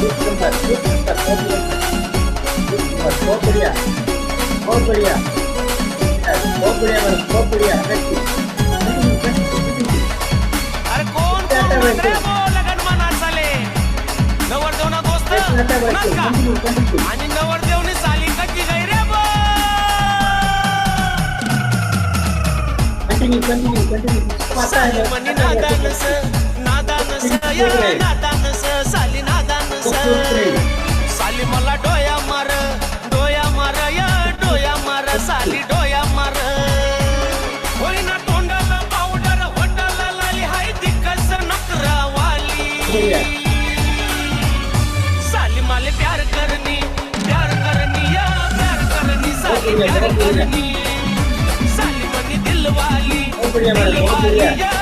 एक नंबर, बहुत बढ़िया, बहुत बढ़िया, बहुत बढ़िया मैडम, बहुत बढ़िया, अरे कोण आता कोण वैसे म्हणतंय बो लगन मना चाले नवरदेवना दोस्त आता वैसे नाच का? कंटिन्यू आणि नवरदेवनी साली कच्ची गई रे बो आता साली है मनी नादानस नादानस या नादानस साली नादानस साली मला डोया मार या डोया मार साली डोया मार होईना तोंडाला पावडर होटाला लाली हाय दिकस नकरावाली साली माले प्यार करनी या प्यार करनी साली प्यार करनी साली मनी दिलवाली बढ़िया मैडम, बहुत बढ़िया। या